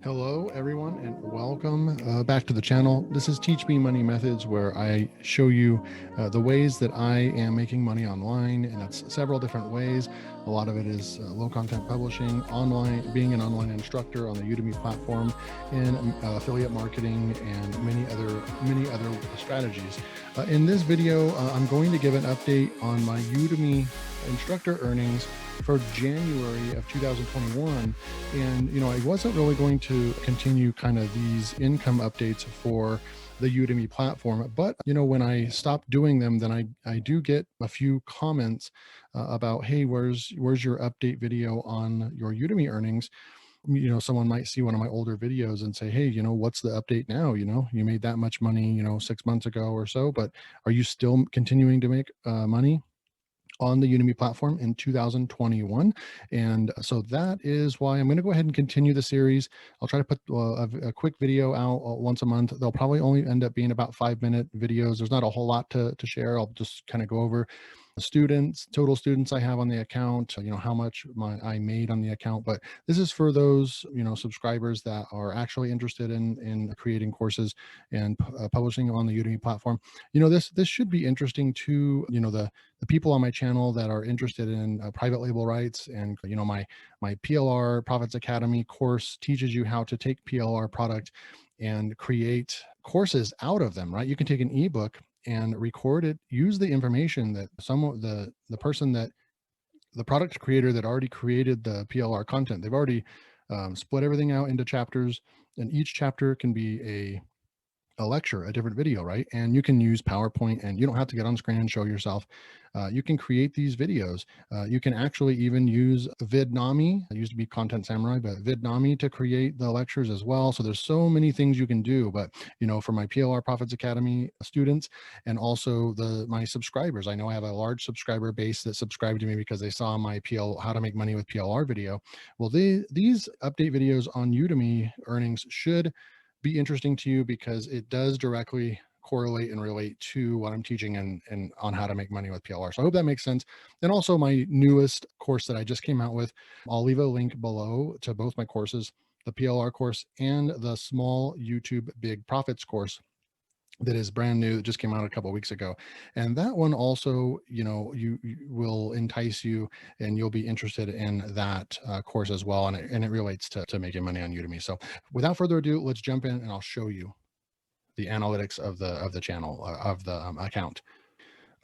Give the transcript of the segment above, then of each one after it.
Hello, everyone, and welcome back to the channel. This is Teach Me Money Methods, where I show you the ways that I am making money online, and that's several different ways. A lot of it is low content publishing, online, being an online instructor on the Udemy platform, and affiliate marketing, and many other strategies. In this video, I'm going to give an update on my Udemy instructor earnings for January of 2021. And I wasn't really going to continue kind of these income updates for the Udemy platform, but when I stop doing them, then I do get a few comments about, hey, where's your update video on your Udemy earnings? Someone might see one of my older videos and say, hey, what's the update now? You made that much money 6 months ago or so, but are you still continuing to make money on the Udemy platform in 2021? And so that is why I'm going to go ahead and continue the series. I'll try to put a quick video out once a month. They'll probably only end up being about 5-minute videos. There's not a whole lot to share. I'll just kind of go over total students I have on the account, how much I made on the account. But this is for those subscribers that are actually interested in creating courses and publishing on the Udemy platform. This should be interesting to the people on my channel that are interested in private label rights. And my PLR Profits Academy course teaches you how to take PLR product and create courses out of them, right? You can take an ebook and record it, use the information that the person that the product creator that already created the PLR content, they've already split everything out into chapters, and each chapter can be a lecture, a different video, right? And you can use PowerPoint, and you don't have to get on screen and show yourself. You can create these videos. You can actually even use Vidnami. It used to be Content Samurai, but Vidnami to create the lectures as well. So there's so many things you can do. But for my PLR Profits Academy students, and also my subscribers, I know I have a large subscriber base that subscribed to me because they saw my how to make money with PLR video. Well, these update videos on Udemy earnings should be interesting to you, because it does directly correlate and relate to what I'm teaching and on how to make money with PLR. So I hope that makes sense. And also my newest course that I just came out with, I'll leave a link below to both my courses, the PLR course and the small YouTube big profits course that is brand new, that just came out a couple of weeks ago. And that one also, you will entice you, and you'll be interested in that course as well. And it relates to making money on Udemy. So without further ado, let's jump in and I'll show you the analytics of the channel, of the account.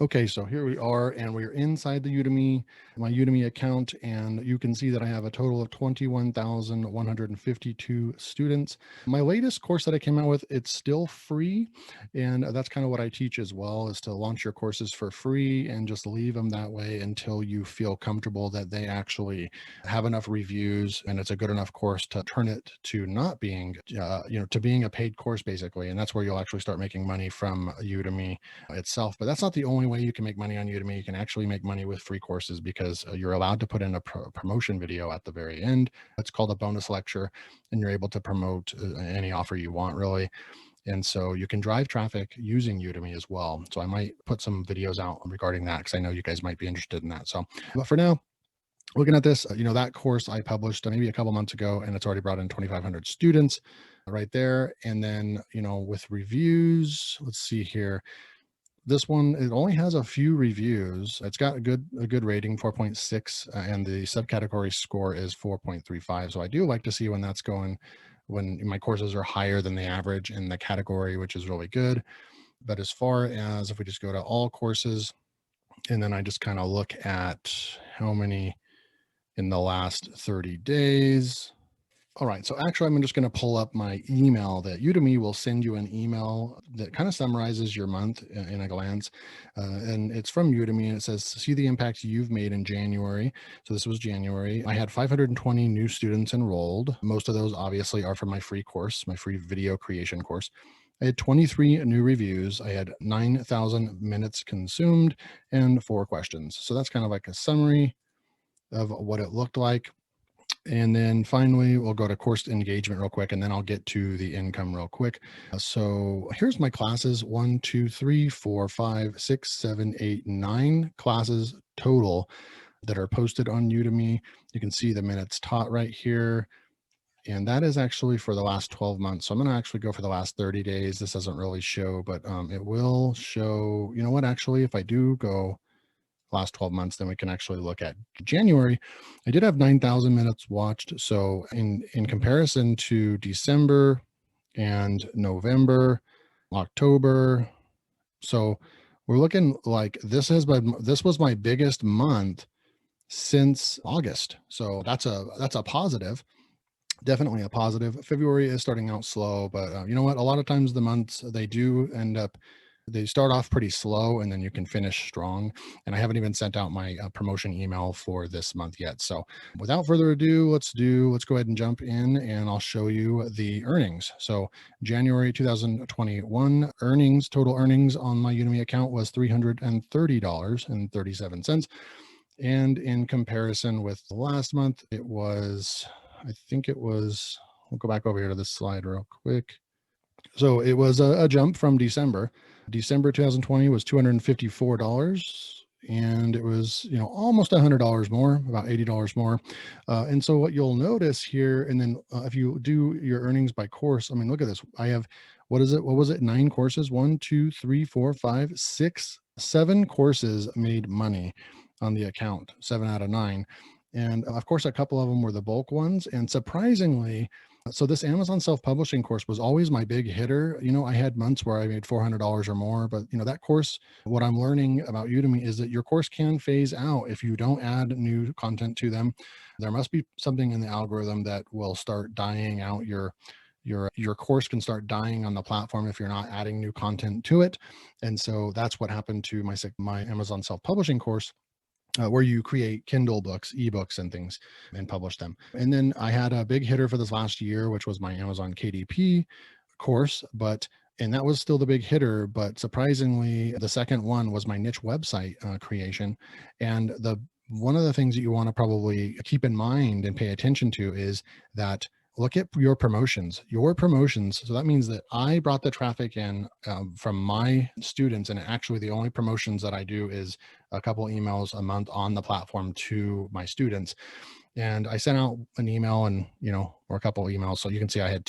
Okay, so here we are, and we're inside my Udemy account, and you can see that I have a total of 21,152 students. My latest course that I came out with, it's still free, and that's kind of what I teach as well, is to launch your courses for free and just leave them that way until you feel comfortable that they actually have enough reviews and it's a good enough course to turn it to not being, to being a paid course, basically. And that's where you'll actually start making money from Udemy itself. But that's not the only way you can make money on Udemy. You can actually make money with free courses, because you're allowed to put in a promotion video at the very end. It's called a bonus lecture, and you're able to promote any offer you want, really. And so you can drive traffic using Udemy as well. So I might put some videos out regarding that, because I know you guys might be interested in that. So, but for now, looking at this, that course I published maybe a couple months ago, and it's already brought in 2,500 students right there. And then, with reviews, let's see here. This one, it only has a few reviews. It's got a good rating, 4.6, and the subcategory score is 4.35. So I do like to see when that's going, when my courses are higher than the average in the category, which is really good. But as far as, if we just go to all courses, and then I just kind of look at how many in the last 30 days. All right, so actually I'm just going to pull up my email. That Udemy will send you an email that kind of summarizes your month in a glance. And it's from Udemy, and it says, see the impact you've made in January. So this was January. I had 520 new students enrolled. Most of those obviously are from my free course, my free video creation course. I had 23 new reviews. I had 9,000 minutes consumed and 4 questions. So that's kind of like a summary of what it looked like. And then finally, we'll go to course engagement real quick, and then I'll get to the income real quick. So here's my classes: 1, 2, 3, 4, 5, 6, 7, 8, 9 classes total that are posted on Udemy. You can see the minutes taught right here. And that is actually for the last 12 months. So I'm going to actually go for the last 30 days. This doesn't really show, but it will show, you know what, actually, if I do go last 12 months, then we can actually look at January. I did have 9,000 minutes watched. So in comparison to December and November, October, so we're looking like this was my biggest month since August. So that's a positive, definitely a positive. February is starting out slow, but you know what? A lot of times the months they do end up, they start off pretty slow and then you can finish strong. And I haven't even sent out my promotion email for this month yet. So without further ado, let's go ahead and jump in and I'll show you the earnings. So January 2021 earnings, total earnings on my Udemy account was $330.37. And in comparison with the last month, it was, I think it was, we'll go back over here to this slide real quick. So it was a jump from December. December 2020 was $254. And it was, almost $100 more, about $80 more. And so what you'll notice here, and then if you do your earnings by course, I mean, look at this. I have, what is it? What was it? 9 courses, 1, 2, 3, 4, 5, 6, 7 courses made money on the account, 7 out of 9. And of course, a couple of them were the bulk ones. And surprisingly, so this Amazon self-publishing course was always my big hitter. I had months where I made $400 or more, but that course, what I'm learning about Udemy is that your course can phase out if you don't add new content to them. There must be something in the algorithm that will start dying out your course can start dying on the platform if you're not adding new content to it. And so that's what happened to my Amazon self-publishing course. Where you create Kindle books, ebooks, and things and publish them. And then I had a big hitter for this last year, which was my Amazon KDP course, and that was still the big hitter. But surprisingly, the second one was my niche website creation. And one of the things that you want to probably keep in mind and pay attention to is that look at your promotions. So that means that I brought the traffic in from my students, and actually the only promotions that I do is a couple emails a month on the platform to my students. And I sent out an email or a couple of emails. So you can see I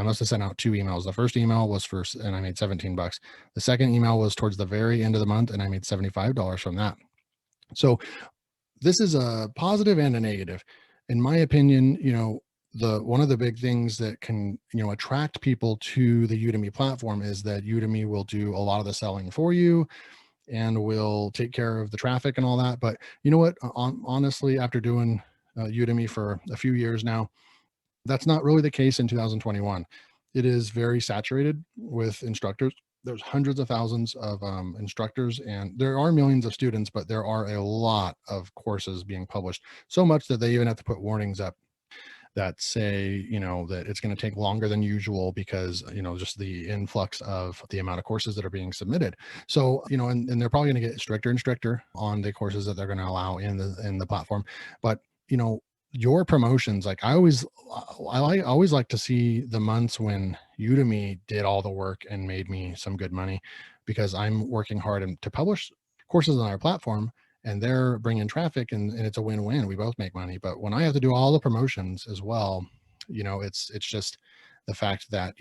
must have sent out 2 emails. The first email was and I made $17. The second email was towards the very end of the month and I made $75 from that. So this is a positive and a negative. In my opinion, one of the big things that can, attract people to the Udemy platform is that Udemy will do a lot of the selling for you and will take care of the traffic and all that. But you know what? Honestly, after doing Udemy for a few years now, that's not really the case in 2021. It is very saturated with instructors. There's hundreds of thousands of instructors, and there are millions of students, but there are a lot of courses being published, so much that they even have to put warnings up that say, that it's going to take longer than usual because, just the influx of the amount of courses that are being submitted. So, and they're probably going to get stricter and stricter on the courses that they're going to allow in the platform. But, your promotions, like I always like to see the months when Udemy did all the work and made me some good money, because I'm working hard to publish courses on our platform, and they're bringing traffic, and it's a win-win. We both make money. But when I have to do all the promotions as well, it's just the fact that,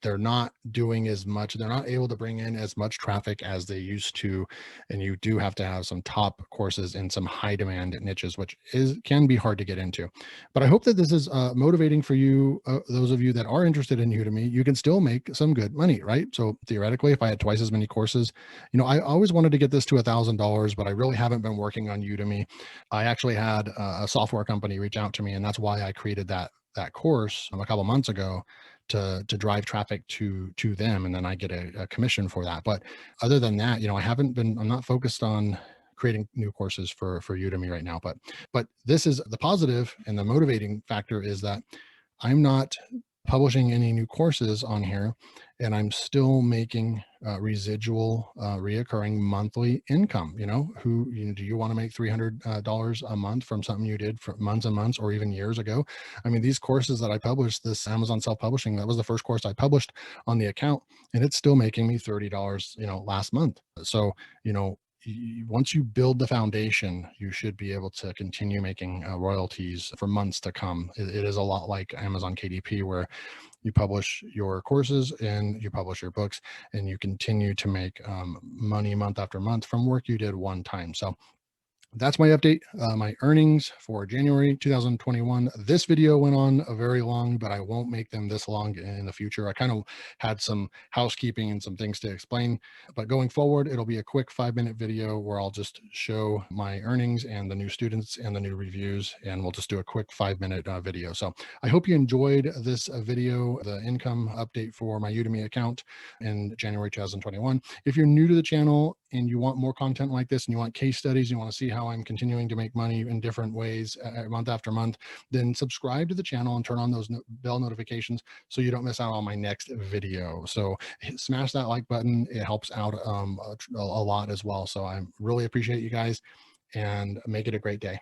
they're not doing as much. They're not able to bring in as much traffic as they used to. And you do have to have some top courses in some high demand niches, which can be hard to get into. But I hope that this is motivating for you. Those of you that are interested in Udemy, you can still make some good money, right? So theoretically, if I had twice as many courses, I always wanted to get this to $1,000, but I really haven't been working on Udemy. I actually had a software company reach out to me, and that's why I created that course a couple months ago to drive traffic to them, and then I get a commission for that. But other than that, I'm not focused on creating new courses for Udemy right now. But this is the positive, and the motivating factor is that I'm not publishing any new courses on here, and I'm still making residual reoccurring monthly income. Do you want to make $300 a month from something you did for months and months or even years ago? I mean, these courses that I published, this Amazon self-publishing, that was the first course I published on the account, and it's still making me $30 last month. So once you build the foundation, you should be able to continue making royalties for months to come. It is a lot like Amazon KDP, where you publish your courses and you publish your books, and you continue to make money month after month from work you did one time. So that's my update, my earnings for January 2021. This video went on a very long, but I won't make them this long in the future. I kind of had some housekeeping and some things to explain, but going forward, it'll be a quick 5-minute video where I'll just show my earnings and the new students and the new reviews, and we'll just do a quick 5-minute video. So I hope you enjoyed this video, the income update for my Udemy account in January 2021. If you're new to the channel and you want more content like this, and you want case studies, you want to see how I'm continuing to make money in different ways month after month, then subscribe to the channel and turn on those bell notifications so you don't miss out on my next video. So smash that like button. It helps out a lot as well. So I really appreciate you guys, and make it a great day.